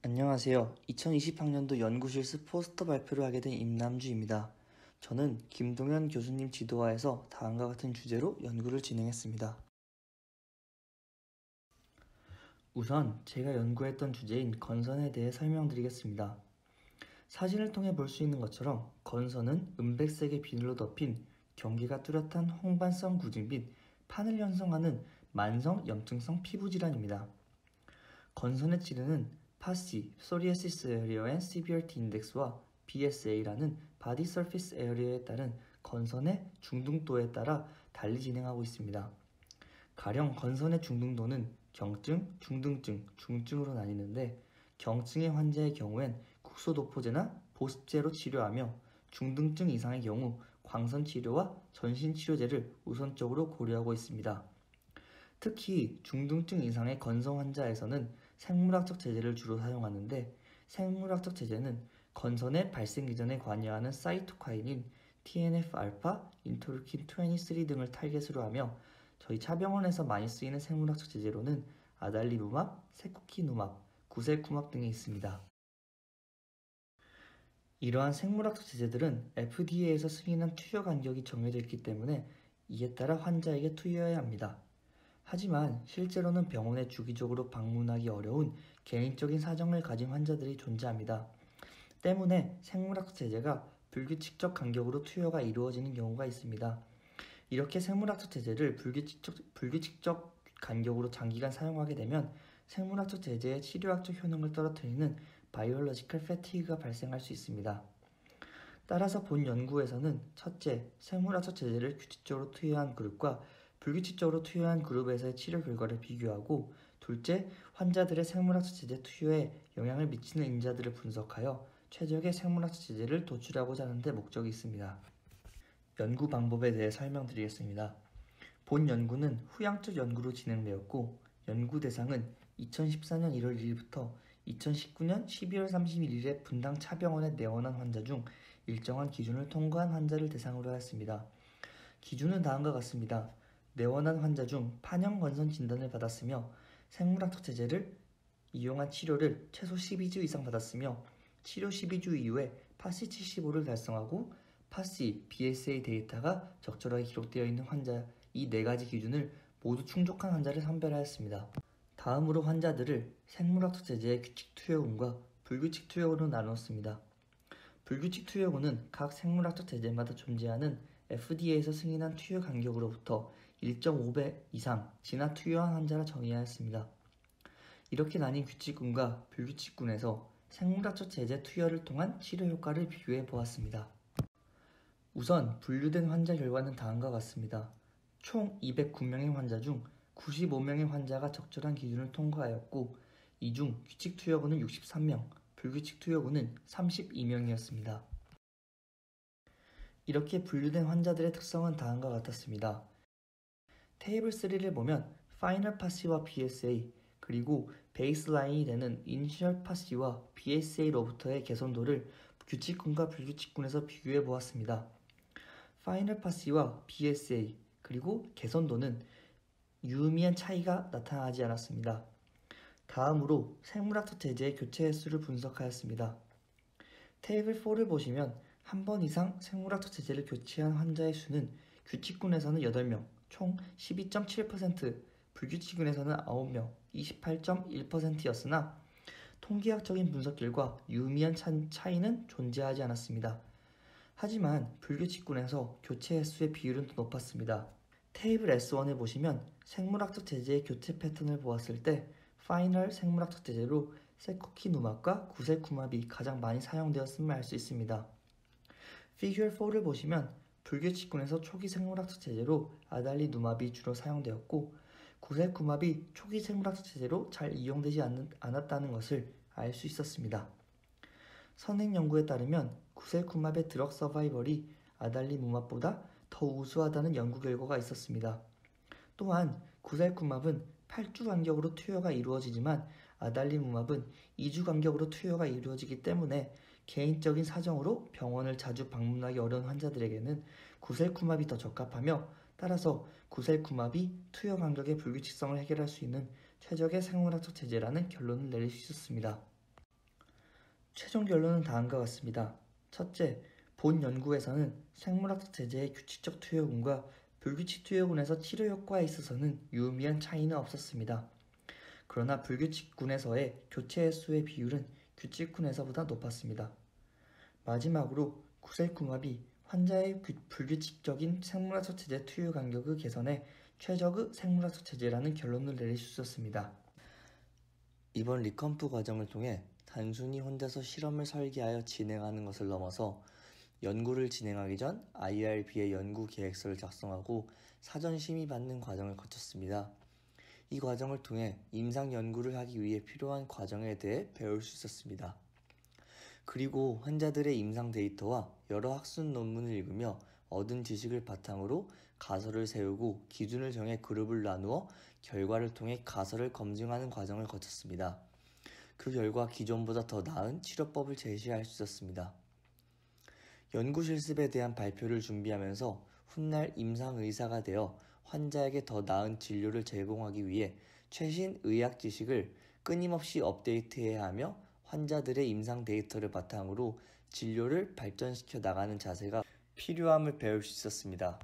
안녕하세요. 2020학년도 연구실습 포스터 발표를 하게 된 임남주입니다. 저는 김동현 교수님 지도하에서 다음과 같은 주제로 연구를 진행했습니다. 우선 제가 연구했던 주제인 건선에 대해 설명드리겠습니다. 사진을 통해 볼 수 있는 것처럼 건선은 은백색의 비늘로 덮인 경계가 뚜렷한 홍반성 구진 및 판을 형성하는 만성 염증성 피부질환입니다. 건선의 치료는 파시, 소리아시스 에리어 앤 시비어티 인덱스와 BSA라는 바디 서피스 에리어에 따른 건선의 중등도에 따라 달리 진행하고 있습니다. 가령 건선의 중등도는 경증, 중등증, 중증으로 나뉘는데 경증의 환자의 경우엔 국소도포제나 보습제로 치료하며 중등증 이상의 경우 광선치료와 전신치료제를 우선적으로 고려하고 있습니다. 특히 중등증 이상의 건성 환자에서는 생물학적 제제를 주로 사용하는데 생물학적 제제는 건선의 발생 기전에 관여하는 사이토카인인 TNF-알파, 인터루킨 23 등을 타겟으로 하며 저희 차병원에서 많이 쓰이는 생물학적 제제로는 아달리루맙, 세쿠키누맙, 구셀쿠맙 등이 있습니다. 이러한 생물학적 제제들은 FDA에서 승인한 투여 간격이 정해져 있기 때문에 이에 따라 환자에게 투여해야 합니다. 하지만 실제로는 병원에 주기적으로 방문하기 어려운 개인적인 사정을 가진 환자들이 존재합니다. 때문에 생물학 제제가 불규칙적 간격으로 투여가 이루어지는 경우가 있습니다. 이렇게 생물학적 제제를 불규칙적 간격으로 장기간 사용하게 되면 생물학적 제제의 치료학적 효능을 떨어뜨리는 바이올로지컬 패티그가 발생할 수 있습니다. 따라서 본 연구에서는 첫째, 생물학적 제제를 규칙적으로 투여한 그룹과 불규칙적으로 투여한 그룹에서의 치료 결과를 비교하고 둘째, 환자들의 생물학적 제제 투여에 영향을 미치는 인자들을 분석하여 최적의 생물학적 제제를 도출하고자 하는 데 목적이 있습니다. 연구 방법에 대해 설명드리겠습니다. 본 연구는 후양적 연구로 진행되었고 연구 대상은 2014년 1월 1일부터 2019년 12월 31일에 분당 차병원에 내원한 환자 중 일정한 기준을 통과한 환자를 대상으로 하였습니다. 기준은 다음과 같습니다. 내원한 환자 중 판형 건선 진단을 받았으며 생물학적 제제를 이용한 치료를 최소 12주 이상 받았으며 치료 12주 이후에 파시 75를 달성하고 파시, BSA 데이터가 적절하게 기록되어 있는 환자 이 네 가지 기준을 모두 충족한 환자를 선별하였습니다. 다음으로 환자들을 생물학적 제제의 규칙 투여군과 불규칙 투여군으로 나누었습니다. 불규칙 투여군은 각 생물학적 제제마다 존재하는 FDA에서 승인한 투여 간격으로부터 1.5배 이상 지나 투여한 환자라 정의하였습니다. 이렇게 나뉜 규칙군과 불규칙군에서 생물학적 제제 투여를 통한 치료 효과를 비교해 보았습니다. 우선 분류된 환자 결과는 다음과 같습니다. 총 209명의 환자 중 95명의 환자가 적절한 기준을 통과하였고 이 중 규칙 투여군은 63명, 불규칙 투여군은 32명이었습니다. 이렇게 분류된 환자들의 특성은 다음과 같았습니다. 테이블 3를 보면 파이널 파시와 BSA 그리고 베이스라인이 되는 이니셜 파시와 BSA로부터의 개선도를 규칙군과 불규칙군에서 비교해 보았습니다. 파이널 파시와 BSA 그리고 개선도는 유의미한 차이가 나타나지 않았습니다. 다음으로 생물학적 제제의 교체 횟수를 분석하였습니다. 테이블 4를 보시면 한 번 이상 생물학적 제제를 교체한 환자의 수는 규칙군에서는 8명, 총 12.7%, 불규칙군에서는 9명, 28.1%였으나 통계학적인 분석 결과 유의미한 차이는 존재하지 않았습니다. 하지만 불규칙군에서 교체 횟수의 비율은 더 높았습니다. 테이블 S1을 보시면 생물학적 제제의 교체 패턴을 보았을 때 파이널 생물학적 제제로 세코키누맙과 구셀쿠맙이 가장 많이 사용되었음을 알 수 있습니다. 피규어 4를 보시면 불규칙군에서 초기 생물학적 제제로 아달리누맙이 주로 사용되었고 구셀쿠맙이 초기 생물학적 제제로 잘 이용되지 않았다는 것을 알 수 있었습니다. 선행 연구에 따르면 구셀쿠맙의 드럭 서바이벌이 아달리누맙보다 더 우수하다는 연구 결과가 있었습니다. 또한 구셀쿠맙은 8주 간격으로 투여가 이루어지지만 아달리누맙은 2주 간격으로 투여가 이루어지기 때문에 개인적인 사정으로 병원을 자주 방문하기 어려운 환자들에게는 구셀쿠맙이 더 적합하며 따라서 구셀쿠맙이 투여 간격의 불규칙성을 해결할 수 있는 최적의 생물학적 제제라는 결론을 내릴 수 있었습니다. 최종 결론은 다음과 같습니다. 첫째, 본 연구에서는 생물학적 제제의 규칙적 투여군과 불규칙 투여군에서 치료 효과에 있어서는 유의미한 차이는 없었습니다. 그러나 불규칙군에서의 교체 횟수의 비율은 규칙군에서보다 높았습니다. 마지막으로 구셀궁합이 환자의 불규칙적인 생물학적 제제 투여 간격의 개선에 최적의 생물학적 제제라는 결론을 내릴 수 있었습니다. 이번 리컴프 과정을 통해 단순히 혼자서 실험을 설계하여 진행하는 것을 넘어서 연구를 진행하기 전 IRB의 연구 계획서를 작성하고 사전 심의받는 과정을 거쳤습니다. 이 과정을 통해 임상 연구를 하기 위해 필요한 과정에 대해 배울 수 있었습니다. 그리고 환자들의 임상 데이터와 여러 학술 논문을 읽으며 얻은 지식을 바탕으로 가설을 세우고 기준을 정해 그룹을 나누어 결과를 통해 가설을 검증하는 과정을 거쳤습니다. 그 결과 기존보다 더 나은 치료법을 제시할 수 있었습니다. 연구 실습에 대한 발표를 준비하면서 훗날 임상 의사가 되어 환자에게 더 나은 진료를 제공하기 위해 최신 의학 지식을 끊임없이 업데이트해야 하며 환자들의 임상 데이터를 바탕으로 진료를 발전시켜 나가는 자세가 필요함을 배울 수 있었습니다.